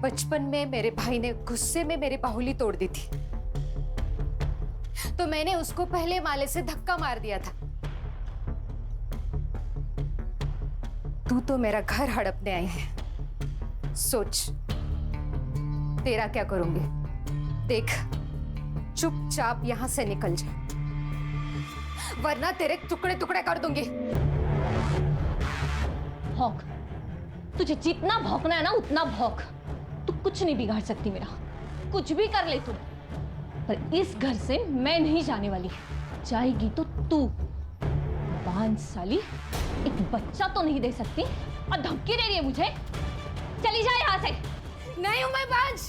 बचपन में मेरे भाई ने गुस्से में मेरी बाहुली तोड़ दी थी, तो मैंने उसको पहले माले से धक्का मार दिया था। तू तो मेरा घर हड़पने आई है। सोच तेरा क्या करूंगी। देख, चुपचाप यहां से निकल जा, वरना तेरे टुकड़े टुकड़े कर दूंगी। भौंक, तुझे जितना भौंकना है ना उतना भौंक। तू कुछ नहीं बिगाड़ सकती मेरा, कुछ भी कर ले तू, पर इस घर से मैं नहीं जाने वाली। जाएगी तो तू। बांझ साली, एक बच्चा तो नहीं दे सकती और धमकी दे रही है मुझे। चली जा यहाँ से। नहीं हूं मैं बांझ,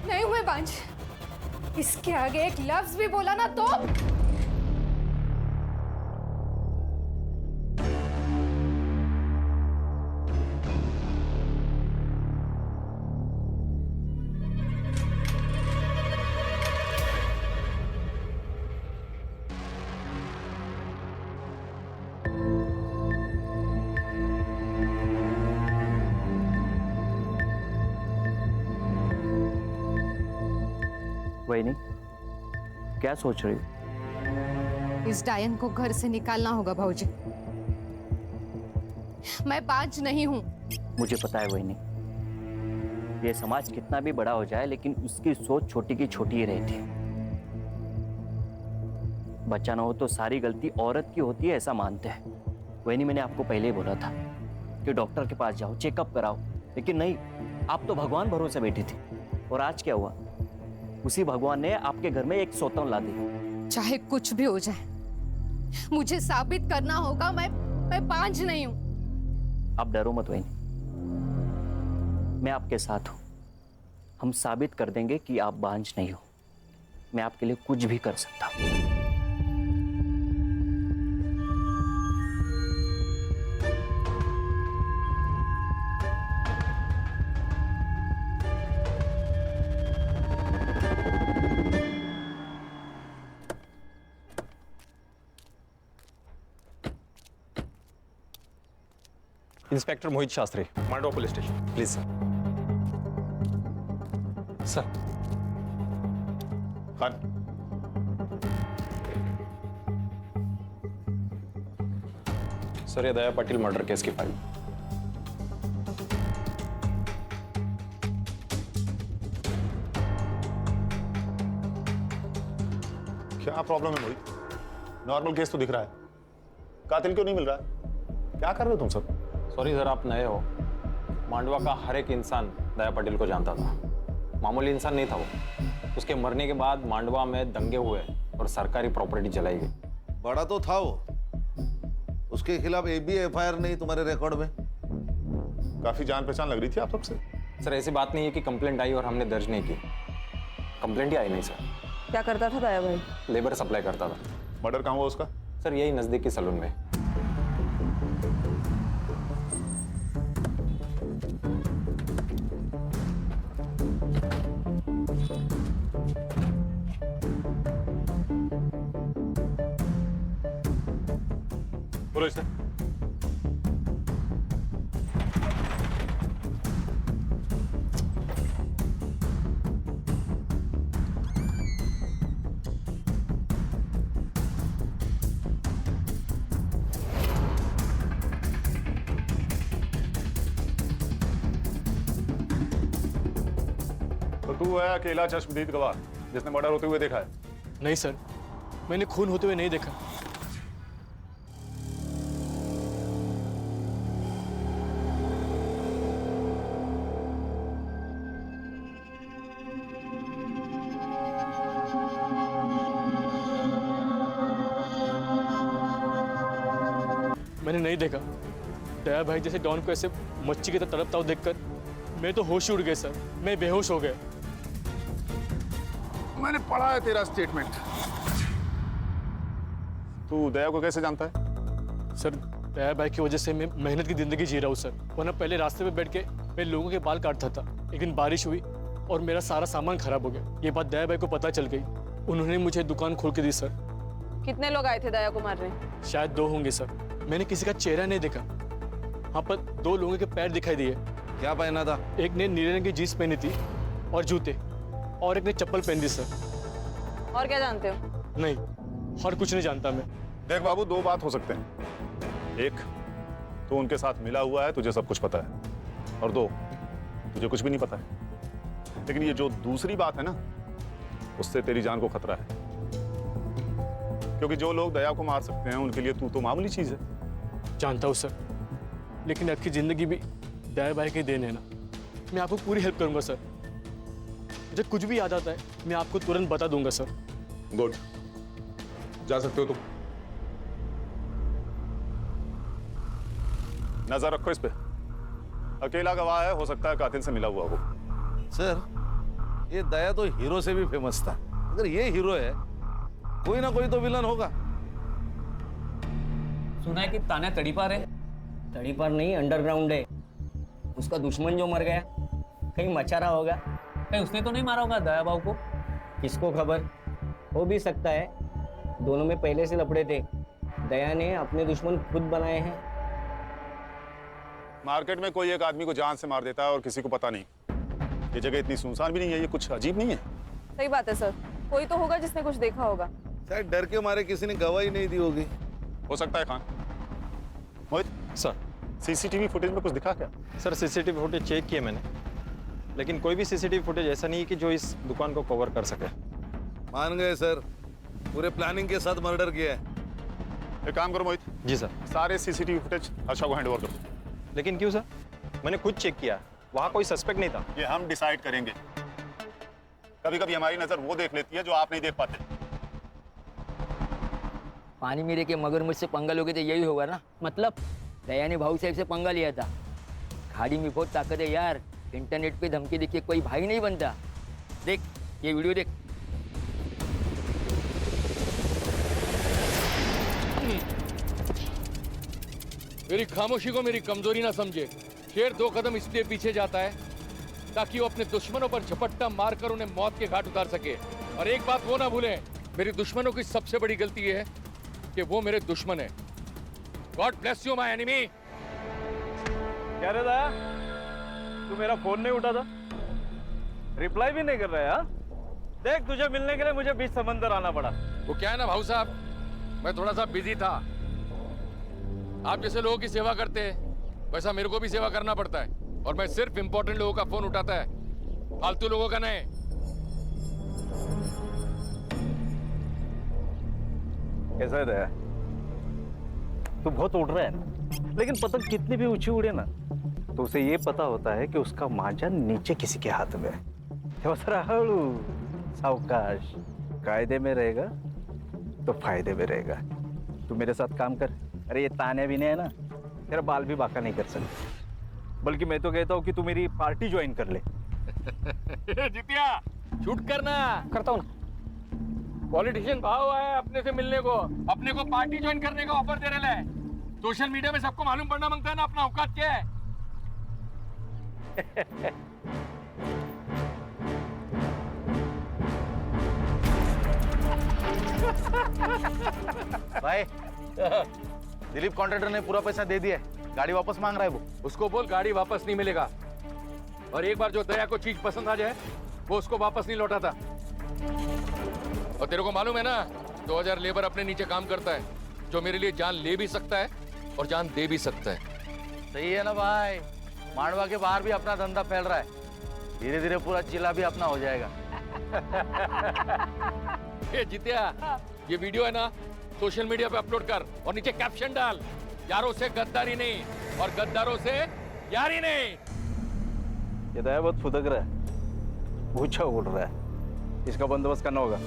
नहीं हूं मैं बांझ। इसके आगे एक लफ्ज भी बोला ना तो वही नहीं, क्या सोच रही हो? इस डायन को घर से निकालना होगा भाऊजी। मैं बांझ नहीं हूं। मुझे पता है वही नहीं, ये समाज कितना भी बड़ा हो जाए लेकिन उसकी सोच छोटी की छोटी ही रहती है। बच्चा ना हो तो सारी गलती औरत की होती है ऐसा मानते हैं। वही नहीं, मैंने आपको पहले ही बोला था कि डॉक्टर के पास जाओ, चेकअप कराओ, लेकिन नहीं, आप तो भगवान भरोसे बैठी थी। और आज क्या हुआ? उसी भगवान ने आपके घर में एक सौतन ला दी। चाहे कुछ भी हो जाए, मुझे साबित करना होगा मैं बांझ नहीं हूं। आप डरो मत वहीनी, मैं आपके साथ हूं। हम साबित कर देंगे कि आप बांझ नहीं हो। मैं आपके लिए कुछ भी कर सकता हूं। Inspector Mohit Shastri, Mandwa police station, please sir. Sir. Khan. Sir, ये दया पाटिल मर्डर केस की फाइल। क्या प्रॉब्लम है मोहित? नॉर्मल केस तो दिख रहा है, कातिल क्यों नहीं मिल रहा है? क्या कर रहे हो तुम सब? सॉरी सर, आप नए हो। मांडवा का हर एक इंसान दया पाटिल को जानता था। मामूली इंसान नहीं था वो। उसके मरने के बाद मांडवा में दंगे हुए और सरकारी प्रॉपर्टी जलाई गई। बड़ा तो था वो, उसके खिलाफ एक भी एफआईआर नहीं तुम्हारे रिकॉर्ड में? काफी जान पहचान लग रही थी आप सबसे। सर, ऐसी बात नहीं है कि कंप्लेंट आई और हमने दर्ज नहीं की। कंप्लेंट ही आई नहीं सर। क्या करता था दया भाई? लेबर सप्लाई करता था। मर्डर कहाँ हुआ उसका? सर, यही नजदीकी सलून में। बोलो इसे। तो तू है अकेला चश्मदीद गवाह जिसने मर्डर होते हुए देखा है? नहीं सर, मैंने खून होते हुए नहीं देखा। मैंने नहीं देखा। दया भाई जैसे डॉन को ऐसे मच्छी की तरह तड़पता हुआ देखकर मैं तो होश उड़ गए सर। मैं बेहोश हो गया। मैंने पढ़ा है तेरा स्टेटमेंट। तू दया को कैसे जानता है? सर, दया भाई की वजह से मैं मेहनत की जिंदगी जी रहा हूँ सर। वरना पहले रास्ते में बैठ के मैं लोगों के बाल काटता था। एक दिन बारिश हुई और मेरा सारा सामान खराब हो गया। ये बात दया भाई को पता चल गई। उन्होंने मुझे दुकान खोल के दी सर। कितने लोग आए थे दया को मारने? शायद 2 होंगे सर। मैंने किसी का चेहरा नहीं देखा। हाँ, पर 2 लोगों के पैर दिखाई दिए। क्या पहना था? एक ने नीले रंग की जीन्स पहनी थी और जूते, और एक ने चप्पल पहनी थी सर। और क्या जानते हो? नहीं, और कुछ नहीं जानता मैं। देख बाबू, दो बात हो सकते हैं। एक, तू उनके साथ मिला हुआ है, तुझे सब कुछ पता है, और दो, तुझे कुछ भी नहीं पता है। लेकिन ये जो दूसरी बात है ना, उससे तेरी जान को खतरा है, क्योंकि जो लोग दया को मार सकते हैं उनके लिए तू तो मामूली चीज है। जानता हूँ सर, लेकिन आपकी जिंदगी भी दया भाई के देन है ना। मैं आपको पूरी हेल्प करूंगा सर। मुझे कुछ भी याद आता है मैं आपको तुरंत बता दूंगा सर। गुड, जा सकते हो तुम। नजर रखो इस पे, अकेला गवाह है, हो सकता है कातिल से मिला हुआ हो। सर, ये दया तो हीरो से भी फेमस था। अगर ये हीरो है, कोई ना कोई तो विलन होगा। सुना है कि तान्या तड़ीपार है। तड़ीपार नहीं, अंडरग्राउंड है। उसका दुश्मन जो मर गया, कहीं मचा रहा होगा। कहीं उसने तो नहीं मारा होगा दया बाबू को? किसको खबर, हो भी सकता है। दोनों में पहले से लफड़े थे। दया ने अपने दुश्मन खुद बनाए हैं। मार्केट में कोई एक आदमी को जान से मार देता है और किसी को पता नहीं। ये जगह इतनी सुनसान भी नहीं है, ये कुछ अजीब नहीं है? सही बात है सर, कोई तो होगा जिसने कुछ देखा होगा। शायद डर के मारे किसी ने गवाही नहीं दी होगी। हो सकता है। खान, मोहित सर, सीसीटीवी फुटेज में कुछ दिखा क्या? सर सीसीटीवी फुटेज चेक किए मैंने, लेकिन कोई भी सीसीटीवी फुटेज ऐसा नहीं है कि जो इस दुकान को कवर कर सके। मान गए सर, पूरे प्लानिंग के साथ मर्डर किया है। एक काम करो मोहित, जी सर। सारे सीसीटीवी फुटेज हर्षा को हैंडओवर करो। लेकिन क्यों सर? मैंने खुद चेक किया, वहाँ कोई सस्पेक्ट नहीं था। ये हम डिसाइड करेंगे। कभी कभी हमारी नजर वो देख लेती है जो आप नहीं देख पाते। पानी मेरे के मगरमच्छ से पंगा लोगे तो यही होगा ना। मतलब दया ने भाऊ साहब से पंगा लिया था। खाड़ी में बहुत ताकत है यार। इंटरनेट पे धमकी देके कोई भाई नहीं बनता। देख ये वीडियो देख। मेरी खामोशी को मेरी कमजोरी ना समझे। शेर 2 कदम इसलिए पीछे जाता है ताकि वो अपने दुश्मनों पर झपट्टा मारकर उन्हें मौत के घाट उतार सके। और एक बात वो ना भूलें, मेरे दुश्मनों की सबसे बड़ी गलती ये है कि वो मेरे दुश्मन है। God bless you my enemy. क्या रे दया, तू मेरा फोन नहीं उठा था, रिप्लाई भी नहीं कर रहा है? हाँ? देख, तुझे मिलने के लिए मुझे बीच समंदर आना पड़ा। वो क्या है ना भाऊ साहब, मैं थोड़ा सा बिजी था। आप जैसे लोगों की सेवा करते हैं वैसा मेरे को भी सेवा करना पड़ता है, और मैं सिर्फ इंपॉर्टेंट लोगों का फोन उठाता है, फालतू लोगों का नहीं। कैसा है दया? तू बहुत उड़ रहा है ना, लेकिन पतंग कितनी भी ऊंची उड़े ना तो उसे ये पता होता है कि उसका मांझा नीचे किसी के हाथ में है। सावकाश, कायदे में रहेगा तो फायदे में रहेगा। तू मेरे साथ काम कर। अरे ये तान्या भी नहीं है ना, तेरा बाल भी बाका नहीं कर सकते। बल्कि मैं तो कहता हूँ कि तू मेरी पार्टी ज्वाइन कर ले। जितिया शूट करना करता हूँ ना। पॉलिटिशियन भाव आया अपने से मिलने को, अपने को पार्टी ज्वाइन करने का ऑफर दे रहे हैं। सोशल मीडिया में सबको मालूम पड़ना मांगता है ना अपना औकात क्या है। भाई, दिलीप कॉन्ट्रैक्टर ने पूरा पैसा दे दिया है, गाड़ी वापस मांग रहा है वो। उसको बोल गाड़ी वापस नहीं मिलेगा, और एक बार जो दया को चीज पसंद आ जाए वो उसको वापस नहीं लौटाता। और तेरे को मालूम है ना, 2000 लेबर अपने नीचे काम करता है, जो मेरे लिए जान ले भी सकता है और जान दे भी सकता है। सही है ना भाई, मांडवा के बाहर भी अपना धंधा फैल रहा है, धीरे धीरे पूरा जिला भी अपना हो जाएगा। ये जितिया, ये वीडियो है ना, सोशल मीडिया पे अपलोड कर और नीचे कैप्शन डाल, यारों से गद्दारी नहीं और गद्दारों से यारी नहीं। ये दया बहुत फुदक रहा है, ऊंचा उड़ रहा है, इसका बंदोबस्त करना होगा।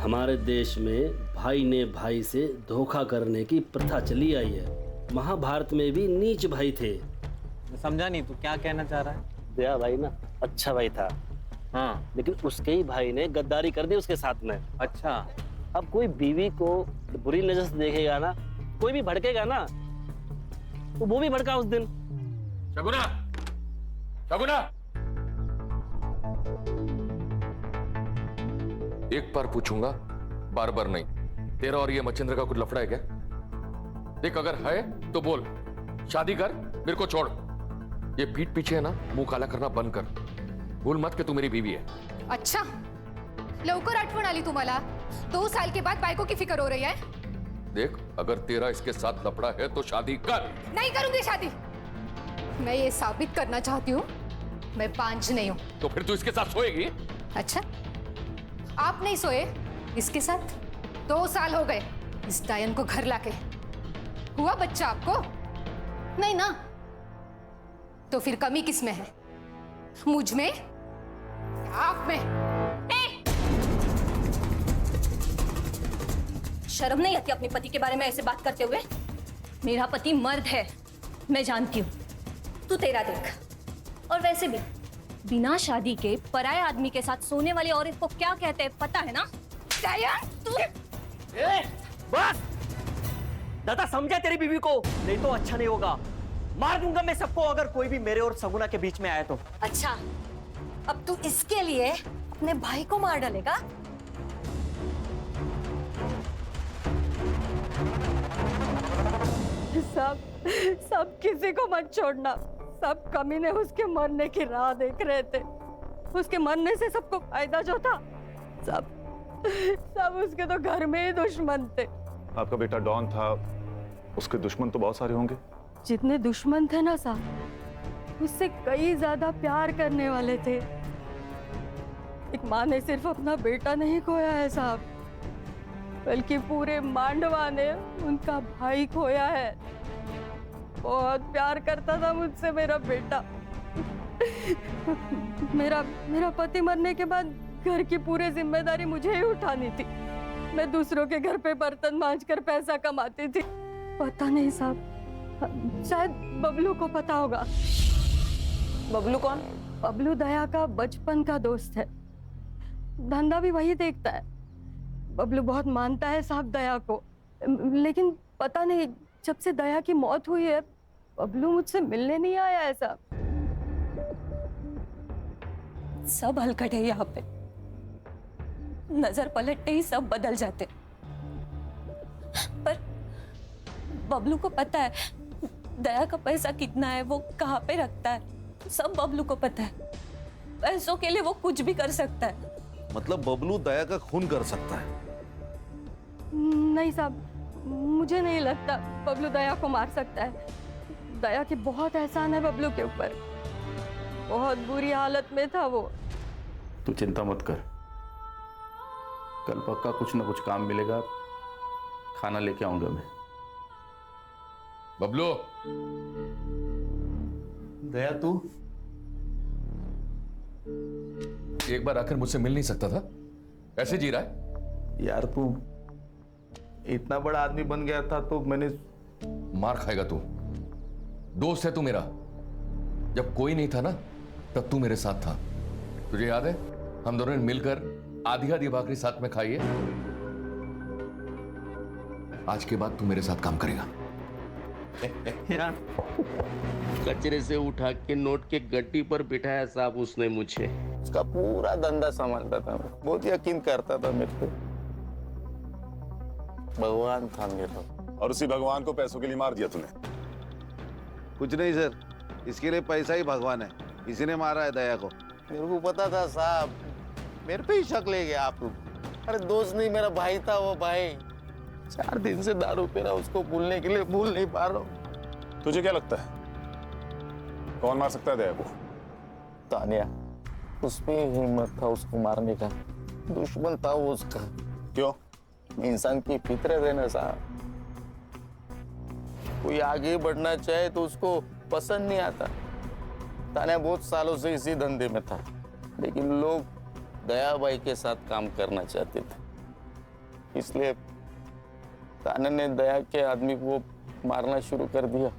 हमारे देश में भाई ने भाई से धोखा करने की प्रथा चली आई है। महाभारत में भी नीच भाई थे। समझा नहीं, तू क्या कहना चाह रहा है? दया भाई ना अच्छा भाई था, हाँ, लेकिन उसके ही भाई ने गद्दारी कर दी उसके साथ में। अच्छा। अब कोई बीवी को बुरी नजर से देखेगा ना, कोई भी भड़केगा ना, तो वो भी भड़का उस दिन। शगुना, शगुना, एक बार पूछूंगा, बार बार नहीं। तेरा और ये मच्छिंद्र का कुछ लफड़ा है क्या? देख, अगर है तो बोल, शादी कर, मेरे को छोड़, ये पीठ पीछे है ना, मुंह काला करना बंद कर। भूल मत कि तू मेरी बीवी है। अच्छा, लवकर आठवण आली तुम्हाला? 2 साल के बाद बायको की फिक्र हो रही है? देख, अगर तेरा इसके साथ लफड़ा है तो शादी कर। नहीं करूंगी शादी। मैं ये साबित करना चाहती हूँ मैं बांझ नहीं हूँ। तो फिर तू इसके साथ सोएगी? अच्छा, आप नहीं सोए इसके साथ? 2 साल हो गए इस डायन को घर लाके। हुआ बच्चा आपको? नहीं ना? तो फिर कमी किस में है? मुझ में? आप में? शर्म नहीं आती अपने पति के बारे में ऐसे बात करते हुए? मेरा पति मर्द है, मैं जानती हूँ। तू तेरा देख। और वैसे भी बिना शादी के पराये आदमी के साथ सोने वाली औरत को क्या कहते हैं पता है ना? तू बस दादा, समझा तेरी बीवी को, नहीं तो अच्छा नहीं होगा। मार दूंगा मैं सबको अगर कोई भी मेरे और सगुना के बीच में आए तो। अच्छा, अब तू इसके लिए अपने भाई को मार डालेगा? सब किसी को मत छोड़ना। सब कमीने उसके मरने की राह देख रहे थे। उसके मरने से सबको फायदा जो था, सब उसके तो घर में ही दुश्मन थे। आपका बेटा डॉन था, उसके दुश्मन तो बहुत सारे होंगे। जितने दुश्मन थे ना साहब, उससे कई ज्यादा प्यार करने वाले थे। एक माँ ने सिर्फ अपना बेटा नहीं खोया है साहब, बल्कि पूरे मांडवा ने उनका भाई खोया है। बहुत प्यार करता था मुझसे मेरा बेटा। मेरा पति मरने के बाद घर की पूरी जिम्मेदारी मुझे ही उठानी थी। मैं दूसरों के घर पे बर्तन मांजकर पैसा कमाती थी। पता नहीं साहब, शायद बबलू को पता होगा। बबलू कौन? बबलू दया का बचपन का दोस्त है। धंधा भी वही देखता है। बबलू बहुत मानता है साहब दया को, लेकिन पता नहीं जब से दया की मौत हुई है बबलू मुझसे मिलने नहीं आया है साहब। सब हलकट है यहाँ पे, नजर पलटते ही सब बदल जाते। पर बबलू को पता है दया का पैसा कितना है, वो कहाँ पे रखता है, सब बबलू को पता है। पैसों के लिए वो कुछ भी कर सकता है। मतलब बबलू दया का खून कर सकता है? नहीं साहब, मुझे नहीं लगता बबलू दया को मार सकता है। दया की बहुत एहसान है बबलू के ऊपर। बहुत बुरी हालत में था वो। तू चिंता मत कर, कल पक्का कुछ ना कुछ काम मिलेगा। खाना लेके आऊंगा मैं। बबलू, दया तू एक बार आकर मुझसे मिल नहीं सकता था? ऐसे जी रहा है? यार तू इतना बड़ा आदमी बन गया था तो मैंने। मार खाएगा तू। दोस्त है तू मेरा। जब कोई नहीं था ना तब तू मेरे साथ था। तुझे याद है हम दोनों ने मिलकर आधी आधी भाकरी साथ में खाई है? आज के बाद तू मेरे साथ काम करेगा। यार, कचरे से उठा के नोट के गड्डी पर बिठाया साहब उसने मुझे। उसका पूरा धंधा संभालता था, बहुत यकीन करता था मेरे पे। भगवान था मेरा। और उसी भगवान को पैसों के लिए मार दिया तूने? कुछ नहीं सर, इसके लिए पैसा ही भगवान है। इसी ने मारा है दया को। मेरे को पता था साहब, मेरे पे ही शक ले गया आप लोग। अरे दोस्त नहीं, मेरा भाई था वो भाई। 4 दिन से दारू पी रहा, उसको भूलने के लिए भूल नहीं पा रहा हूँ। तुझे क्या लगता है कौन मार सकता है दया को? तानिया, उसमें हिम्मत था उसको मारने का। दुश्मन था वो उसका। क्यों? इंसान की फितरत है ना साहब, कोई आगे बढ़ना चाहे तो उसको पसंद नहीं आता। तानिया बहुत सालों से इसी धंधे में था, लेकिन लोग दया भाई के साथ काम करना चाहते थे, इसलिए तान्या ने दया के आदमी को मारना शुरू कर दिया।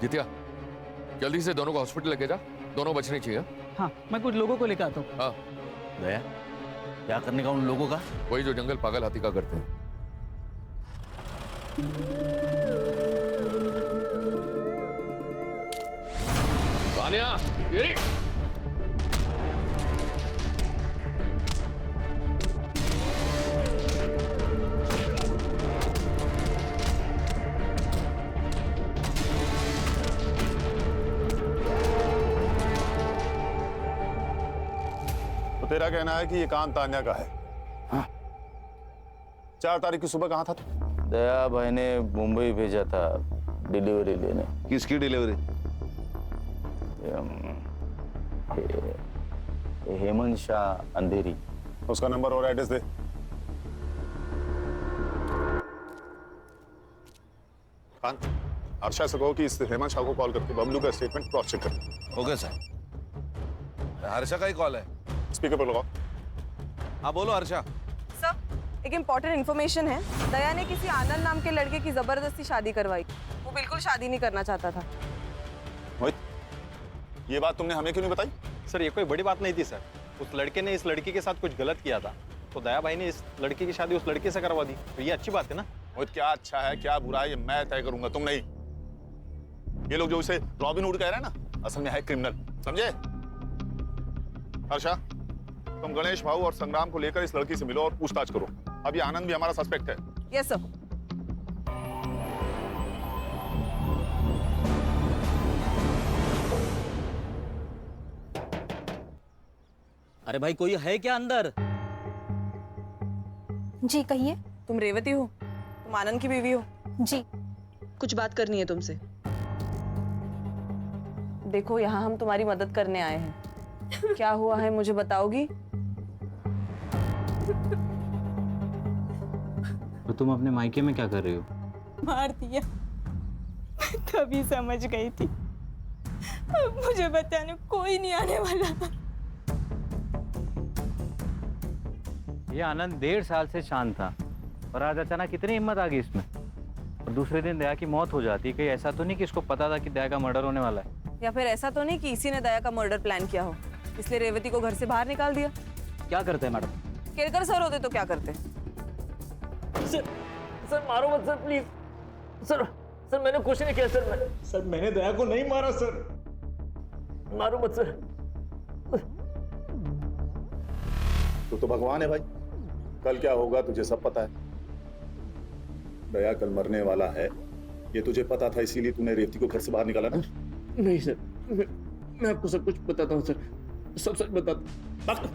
जितिया, जल्दी से दोनों को हॉस्पिटल लेके जा। दोनों बचने चाहिए। हाँ, मैं कुछ लोगों को लेकर आता हूँ। हाँ, दया क्या करने का उन लोगों का? वही जो जंगल पागल हाथी का करते हैं। तानिया, तेरी तो तेरा कहना है कि ये काम तान्या का है? हाँ। 4 तारीख की सुबह कहाँ था तू? दया भाई ने मुंबई भेजा था डिलीवरी लेने। किसकी डिलीवरी? हेमंत शाह अंधेरी। उसका नंबर और एड्रेस दे। खान, हर्षा से कहो कि इस हेमंत शाह को कॉल करके बबलू का स्टेटमेंट क्रॉस चेक कर। Okay sir. हर्षा का ही कॉल है। स्पीकर पर लगाओ। हाँ बोलो हर्षा। सर, एक इम्पोर्टेंट इन्फॉर्मेशन है। दया ने किसी आनंद नाम के लड़के की जबरदस्ती शादी करवाई। वो बिल्कुल शादी नहीं करना चाहता था। मोहित, ये बात तुमने हमें क्यों नहीं बताई? सर ये कोई बड़ी बात नहीं थी सर। उस लड़के ने इस लड़की के साथ कुछ गलत किया था, तो दया भाई ने इस लड़की की शादी उस लड़के से करवा दी। तो ये अच्छी बात है ना। मोहित, क्या अच्छा है क्या बुरा है ये मैं तय करूंगा, तुम नहीं। ये लोग जो इसे रॉबिन हुड कह रहे हैं ना, असल में है क्रिमिनल, समझे? हर्षा, तुम गणेश भाऊ और संग्राम को लेकर इस लड़की से मिलो और पूछताछ करो। अब ये आनंद भी हमारा सस्पेक्ट है। Yes sir. अरे भाई कोई है क्या अंदर? जी कहिए। तुम रेवती हो? तुम आनंद की बीवी हो? जी। कुछ बात करनी है तुमसे। देखो, यहाँ हम तुम्हारी मदद करने आए हैं। क्या हुआ है मुझे बताओगी? तो तुम अपने मायके में क्या कर रही हो? मार दिया। तभी समझ गई थी। अब मुझे बताने कोई नहीं आने वाला। ये आनंद 1.5 साल से शांत था और आज अचानक कितनी हिम्मत आ गई इसमें। और दूसरे दिन दया की मौत हो जाती है। कहीं ऐसा तो नहीं कि इसको पता था कि दया का मर्डर होने वाला है? या फिर ऐसा तो नहीं कि इसी ने दया का मर्डर प्लान किया हो, इसलिए रेवती को घर से बाहर निकाल दिया? क्या करते हैं मैडम? केरकर सर होते तो क्या करते? सर मारो मत सर, प्लीज। सर मैंने कुछ नहीं किया सर मैंने दया को नहीं मारा सर। मारो मत सर। तू तो भगवान है भाई, कल क्या होगा तुझे सब पता है। दया कल मरने वाला है, ये तुझे पता था, इसीलिए तूने रेवती को घर से बाहर निकाला ना? नहीं सर, मैं आपको सब कुछ बताता हूँ सर, सब सच बताता।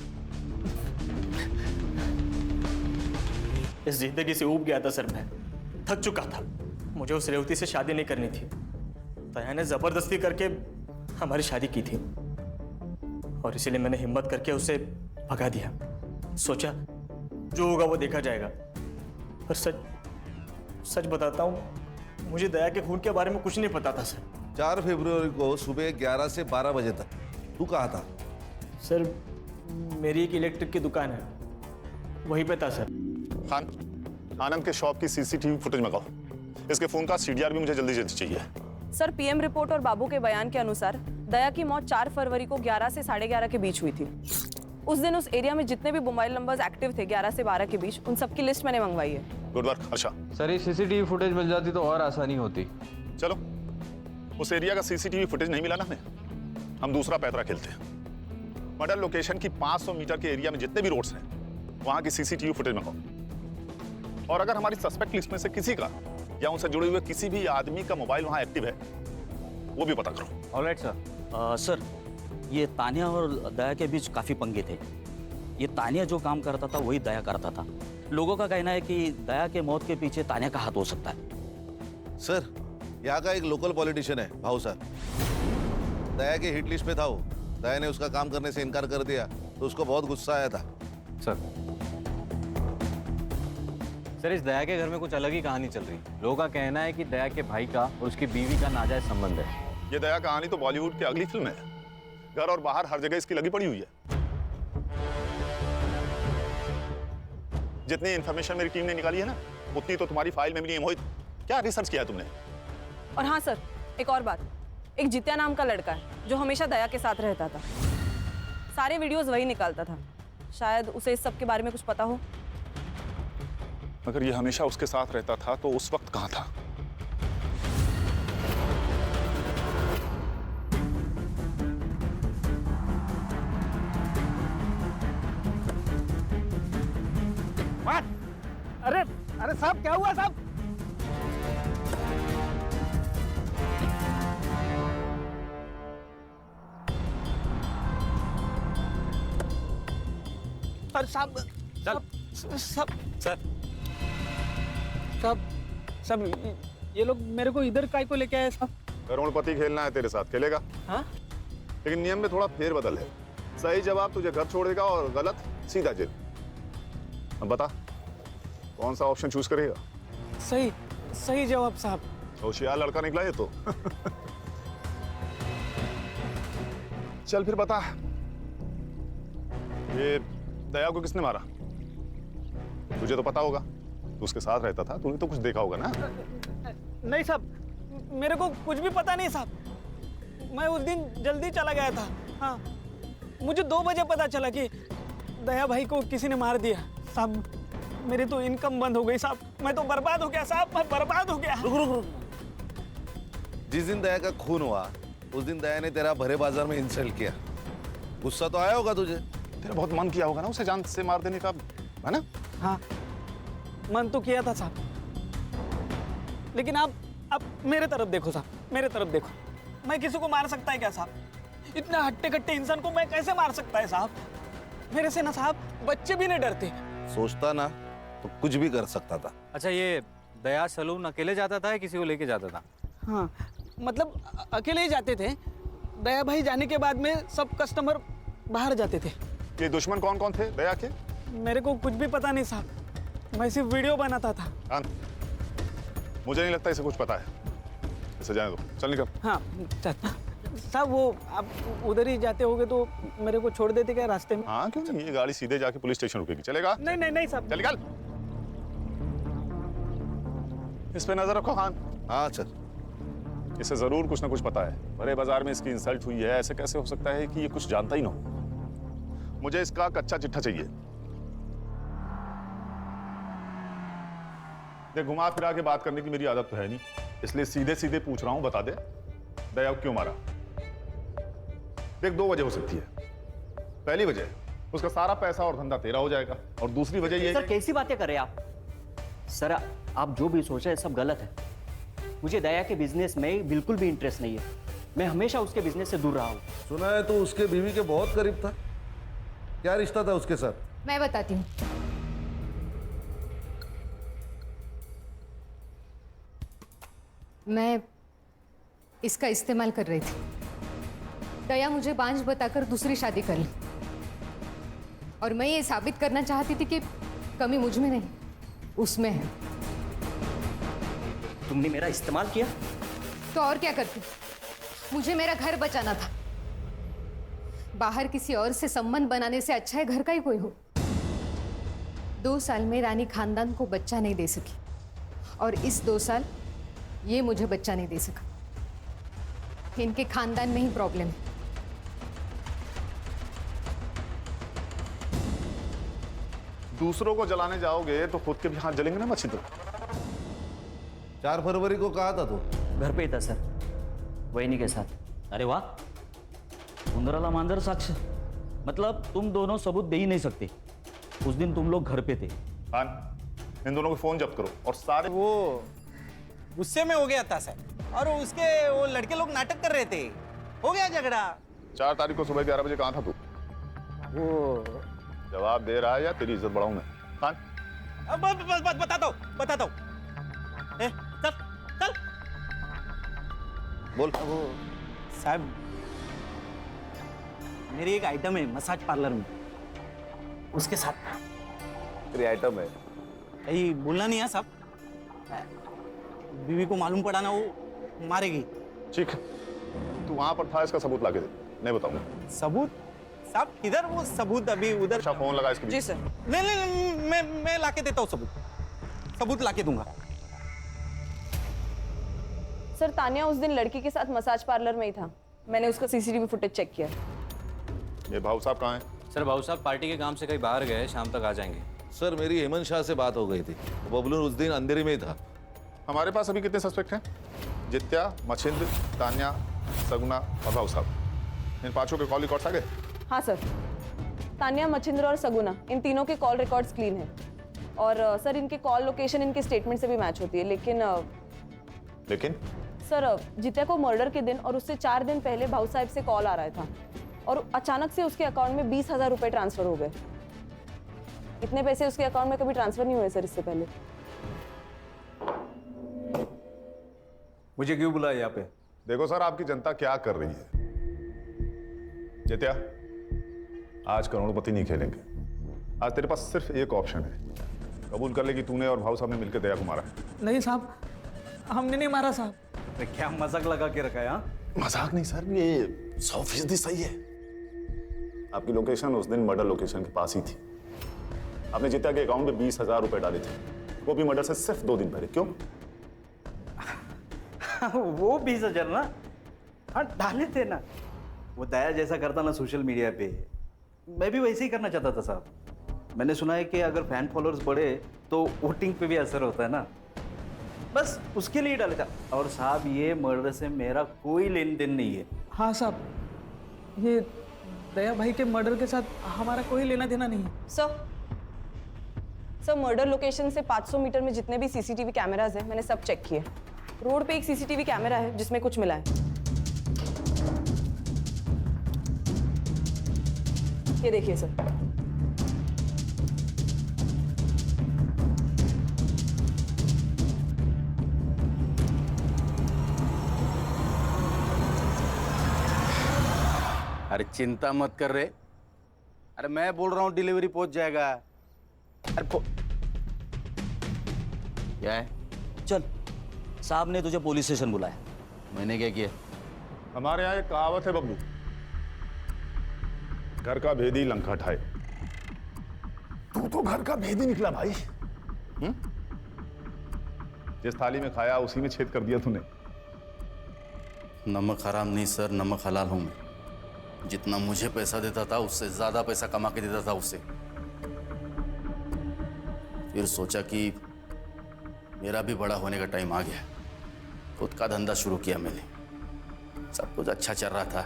इस जिंदगी से ऊब गया था सर, मैं थक चुका था। मुझे उस रेवती से शादी नहीं करनी थी। दया ने जबरदस्ती करके हमारी शादी की थी और इसीलिए मैंने हिम्मत करके उसे भगा दिया। सोचा जो होगा वो देखा जाएगा। पर सच बताता हूँ, मुझे दया के खून के बारे में कुछ नहीं पता था सर। 4 फरवरी को सुबह 11 से 12 बजे तक तू कहाँ था? सर मेरी एक इलेक्ट्रिक की दुकान है, वहीं पे था सर। खान, आनंद के शॉप की सीसीटीवी फुटेज मंगाओ। इसके फोन का सीडीआर भी मुझे जल्दी जल्दी चाहिए। सर, पीएम रिपोर्ट और बाबू के बयान के अनुसार दया की मौत 4 फरवरी को 11 से 11:30 के बीच हुई थी। उस दिन उस एरिया में जितने भी मोबाइल नंबर्स एक्टिव थे 11 से 12 के बीच, उन सबकी लिस्ट मैंने मंगवाई है। Good work Harsha. सर ये सीसीटीवी फुटेज मिल जाती तो और आसानी होती। चलो, उस एरिया का सीसीटीवी फुटेज नहीं मिला ना हमें, हम दूसरा पैतरा खेलते हैं। मर्डर लोकेशन की 500 मीटर के एरिया में जितने भी रोड्स हैं वहां की सीसीटीवी फुटेज मंगाओ। और अगर हमारी सस्पेक्ट लिस्ट में से किसी का या उनसे जुड़े हुए किसी भी आदमी का मोबाइल वहां एक्टिव है, वो भी पता करो। Alright sir. सर ये तानिया और दया के बीच काफी पंगे थे। ये तानिया जो काम करता था वही दया करता था। लोगों का कहना है कि दया के मौत के पीछे तानिया का हाथ हो सकता है। सर, यहाँ का एक लोकल पॉलिटिशियन है भाऊ सर, दया के हिट लिस्ट में था वो। दया ने उसका काम करने से इनकार कर दिया तो उसको बहुत गुस्सा आया था। सर इस दया के घर में कुछ अलग ही कहानी चल रही है। लोगों का कहना है कि दया के भाई का और उसकी बीवी का नाजायज संबंध है। ये दया कहानी तो बॉलीवुड की अगली फिल्म है। घर और बाहर हर जगह इसकी लगी पड़ी हुई है। जितनी इंफॉर्मेशन मेरी टीम ने निकाली है ना, उतनी तो तुम्हारी फाइल में भी नहीं है। मोहित, क्या रिसर्च किया है तुमने? और हाँ सर, एक और बात, एक जित्या नाम का लड़का है जो हमेशा दया के साथ रहता था। सारे वीडियोस वही निकालता था। शायद उसे इस सब के बारे में कुछ पता हो। अगर ये हमेशा उसके साथ रहता था तो उस वक्त कहाँ था? अरे साहब, क्या हुआ साहब? सर साहब सब सब सर सब सब ये लोग मेरे को इधर काय को लेके आए साहब? करोड़पति खेलना है तेरे साथ, खेलेगा? हाँ? लेकिन नियम में थोड़ा फेरबदल है। सही जवाब तुझे घर छोड़ेगा और गलत सीधा जेल। अब बता कौन सा ऑप्शन चूज करेगा? सही सही जवाब साहब। होशियार लड़का निकला ये तो। चल फिर बता, ये दया को किसने मारा? तुझे तो पता होगा, तू उसके साथ रहता था, तूने तो कुछ देखा होगा ना? नहीं साहब, मेरे को कुछ भी पता नहीं साहब। मैं उस दिन जल्दी चला गया था। हाँ, मुझे 2 बजे पता चला कि दया भाई को किसी ने मार दिया साहब। मेरी तो इनकम बंद हो गई साहब, मैं तो बर्बाद हो गया साहब, मैं बर्बाद हो गया। रुक रुक रुक। जिस दिन दया का खून हुआ उस दिन दया ने तेरा भरे बाजार में इंसल्ट किया, गुस्सा तो आया होगा तुझे? तेरा बहुत मन किया होगा ना उसे जान से मार देने का, है ना? हाँ, मन तो किया था साहब, लेकिन आप मेरे तरफ देखो साहब, मेरे तरफ देखो। मैं किसी को मार सकता है क्या साहब? इतना हट्टे कट्टे इंसान को मैं कैसे मार सकता है साहब? मेरे से ना साहब बच्चे भी नहीं डरते। सोचता ना तो कुछ भी कर सकता था। अच्छा, ये दया सलून अकेले जाता था या किसी को लेके जाता था? हाँ, मतलब अकेले ही जाते थे। दया भाई जाने के बाद में सब कस्टमर बाहर जाते थे। ये दुश्मन कौन कौन थे दया के? मेरे को कुछ भी पता नहीं साहब, मैं सिर्फ वीडियो बनाता था। मुझे नहीं लगता इसे कुछ पता है, इसे जाने दो, चल निकल। हाँ साहब, वो आप उधर ही जाते होगे तो मेरे को छोड़ देते क्या रास्ते में? हाँ क्यों नहीं, ये गाड़ी सीधे जाके पुलिस स्टेशन रुकेगी, चलेगा? नहीं नहीं नहीं साहब, चल निकल। इस पे नजर रखो खान। हाँ सर। इसे जरूर कुछ ना कुछ पता है, बड़े बाजार में इसकी इंसल्ट हुई है, ऐसे कैसे हो सकता है कि ये कुछ जानता ही ना हो? मुझे इसका कच्चा चिट्ठा चाहिए। देख, घुमा फिरा के बात करने की मेरी आदत तो है नहीं, इसलिए सीधे सीधे पूछ रहा हूं, बता दे दया को क्यों मारा? देख, 2 वजह हो सकती है। पहली वजह, उसका सारा पैसा और धंधा तेरा हो जाएगा, और दूसरी वजह ये सर कैसी बातें कर रहे हैं आप? सर आप जो भी सोच रहे हैं सब गलत है। मुझे दया के बिजनेस में बिल्कुल भी इंटरेस्ट नहीं है, मैं हमेशा उसके बिजनेस से दूर रहा हूँ। सुना है तो उसके बीवी के बहुत करीब था, क्या रिश्ता था उसके साथ? मैं बताती हूँ। मैं इसका इस्तेमाल कर रही थी। दया मुझे बांझ बताकर दूसरी शादी कर ली, और मैं ये साबित करना चाहती थी कि कमी मुझ में नहीं उसमें है। तुमने मेरा इस्तेमाल किया तो और क्या करती? मुझे मेरा घर बचाना था। बाहर किसी और से संबंध बनाने से अच्छा है घर का ही कोई हो। 2 साल में रानी खानदान को बच्चा नहीं दे सकी, और इस 2 साल ये मुझे बच्चा नहीं दे सका। इनके खानदान में ही प्रॉब्लम है। दूसरों को जलाने जाओगे तो खुद के भी हाथ जलेंगे ना मच्छी। तो 4 फरवरी को कहा था तू? घर पे ही था सर, वहीनी के साथ। अरे वाह, उंदराला मांजर साक्ष, मतलब तुम दोनों सबूत दे ही नहीं सकते। उस दिन तुम लोग घर पे थे। खान, इन दोनों को फोन जब्त करो और सारे। वो गुस्से में हो गया था सर, और उसके वो लड़के लोग नाटक कर रहे थे, हो गया झगड़ा। 4 तारीख को सुबह 11 बजे कहाँ था तू? वो जवाब दे रहा है या तेरी इज्जत बढ़ाऊं मैं? खान, बताता हूँ। चल चल बोल। वो साहब, मेरी एक आइटम है मसाज पार्लर में, उसके साथ। तेरी आइटम है? यही बोलना नहीं है साहब, बीवी को मालूम पड़ा ना वो मारेगी। ठीक है, तू वहां पर था, इसका सबूत लाके दे, नहीं बताऊंगा। सबूत साहब? किधर वो सबूत? अभी उधर। अच्छा, फोन लगा इसके। जी सर। नहीं, मैं लाके देता हूँ सबूत लाके दूंगा। सर, तानिया उस दिन लड़की के साथ मसाज पार्लर में ही था। मैंने उसका सीसीटीवी फुटेज चेक किया। ये भाऊ साहब कहाँ हैं? सर भाऊ साहब पार्टी के काम से कहीं बाहर गए, शाम तक आ जाएंगे। सर, मेरी हेमंत शाह से बात हो गई थी, बबलू उस दिन अंधेरे में ही था। हमारे पास अभी कितने सस्पेक्ट हैं? जित्या, मच्छिंद्र, तान्या, सगुना और भाऊ साहब। इन 5 के कॉल रिकॉर्ड्स आ गए? हाँ सर, तानिया, मच्छिंद्र और सगुना, इन तीनों के कॉल रिकॉर्ड्स क्लीन हैं। और सर, इनके कॉल लोकेशन इनके स्टेटमेंट से भी मैच होती है। लेकिन सर, जित्या को मर्डर के दिन और उससे 4 दिन पहले भाऊ साहब से कॉल आ रहा था, और अचानक से उसके अकाउंट में 20,000 रुपए ट्रांसफर हो गए। इतने पैसे उसके अकाउंट में कभी ट्रांसफर नहीं हुए सर इससे पहले। मुझे क्यों बुलाया यहाँ पे? देखो सर, आपकी जनता क्या कर रही है। जित्या, आज करोड़पति नहीं खेलेंगे। आज तेरे पास सिर्फ एक ऑप्शन है। कबूल कर ले कि तूने और भाऊ साहब ने मिलकर दया को मारा है। नहीं साहब, हमने नहीं मारा साहब। क्या मजाक लगा के रखा है? हाँ, मजाक नहीं सर, ये 100% सही है। आपकी लोकेशन उस दिन मर्डर लोकेशन के पास ही थी। आपने जित्या के अकाउंट में 20,000 रुपए डाले थे, वो भी मर्डर से सिर्फ 2 दिन पहले। क्यों? वो 20,000 ना, हाँ डाले थे ना। वो दया जैसा करता ना सोशल मीडिया पे, मैं भी वैसे ही करना चाहता था साहब। मैंने सुना है कि अगर फैन फॉलोअर्स बढ़े तो वोटिंग पे भी असर होता है ना, बस उसके लिए डाले था। और साहब, ये मर्डर से मेरा कोई लेन देन नहीं है। हाँ साहब, ये दया भाई के मर्डर के साथ हमारा कोई लेना देना नहीं है। सर मर्डर लोकेशन से 500 मीटर में जितने भी सीसीटीवी कैमराज हैं मैंने सब चेक किए। रोड पे एक सीसीटीवी कैमरा है जिसमें कुछ मिला है। ये देखिए सर। अरे चिंता मत कर रहे। अरे मैं बोल रहा हूँ डिलीवरी पहुंच जाएगा। अरे क्या है? चल, साहब ने तुझे पुलिस स्टेशन बुलाया। मैंने क्या किया? हमारे यहाँ एक कहावत है बबलू, घर का भेदी लंका ठाए। तू तो घर का भेदी निकला भाई। जिस थाली में खाया उसी में छेद कर दिया तूने। नमक हराम नहीं सर, नमक हलाल हूं मैं। जितना मुझे पैसा देता था उससे ज्यादा पैसा कमा के देता था उससे। फिर सोचा कि मेरा भी बड़ा होने का टाइम आ गया। खुद का धंधा शुरू किया मैंने। सब कुछ अच्छा चल रहा था,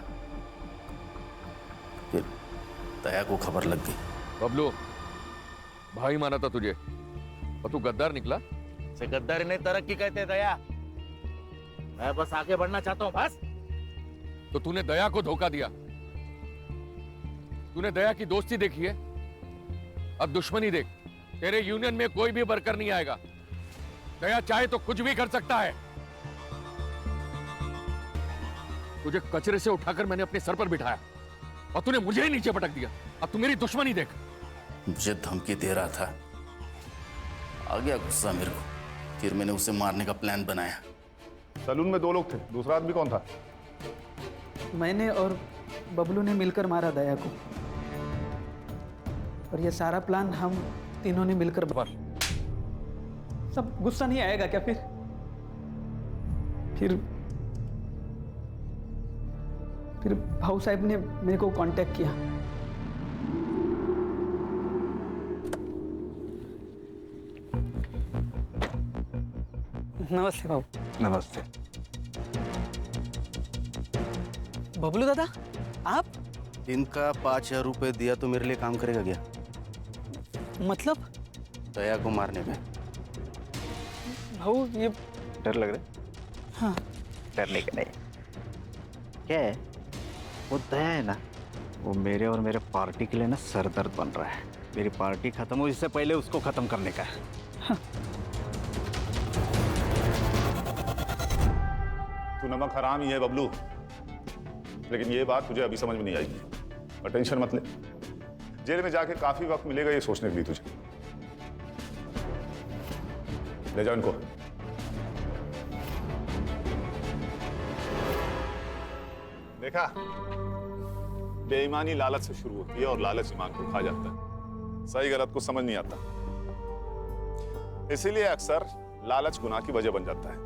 फिर दया को खबर लग गई। बबलू, भाई माना था तुझे और तू गद्दार निकला। से गद्दारी नहीं, तरक्की कहते दया। मैं बस आगे बढ़ना चाहता हूं बस। तो तूने दया को धोखा दिया। तूने दया की दोस्ती देखी है, अब दुश्मनी देख। तेरे यूनियन में कोई भी वर्कर नहीं आएगा। दया चाहे तो कुछ भी कर सकता है। तुझे कचरे से उठाकर मैंने अपने सर पर बिठाया और तूने मुझे ही नीचे पटक दिया। अब तू मेरी दुश्मनी देख। मुझे धमकी दे रहा था, आ गया गुस्सा मेरे को। फिर मैंने उसे मारने का प्लान बनाया। सलून में 2 लोग थे, दूसरा आदमी कौन था? मैंने और बबलू ने मिलकर मारा दया को। और ये सारा प्लान हम तीनों ने मिलकर सब। गुस्सा नहीं आएगा क्या? फिर भाऊ साहब ने मेरे को कांटेक्ट किया। नमस्ते भाऊ। नमस्ते। बबलू दादा, आप? दिन का 5,000 रुपए दिया तो मेरे लिए काम करेगा क्या? मतलब? दया को मारने में। भाऊ ये डर लग रहा है? हाँ। डरने का नहीं। क्या है, वो दया है ना, वो मेरे और मेरे पार्टी के लिए ना सरदर्द बन रहा है। मेरी पार्टी खत्म हो इससे पहले उसको खत्म करने का है। हाँ। तू नमक हराम ही है बबलू, लेकिन ये बात तुझे अभी समझ में नहीं आएगी। और टेंशन मत ले, जेल में जाके काफी वक्त मिलेगा ये सोचने के लिए तुझे। ले जाओ इनको। देखा, बेईमानी लालच से शुरू होती है और लालच ईमान को खा जाता है। सही गलत को समझ नहीं आता, इसीलिए अक्सर लालच गुनाह की वजह बन जाता है।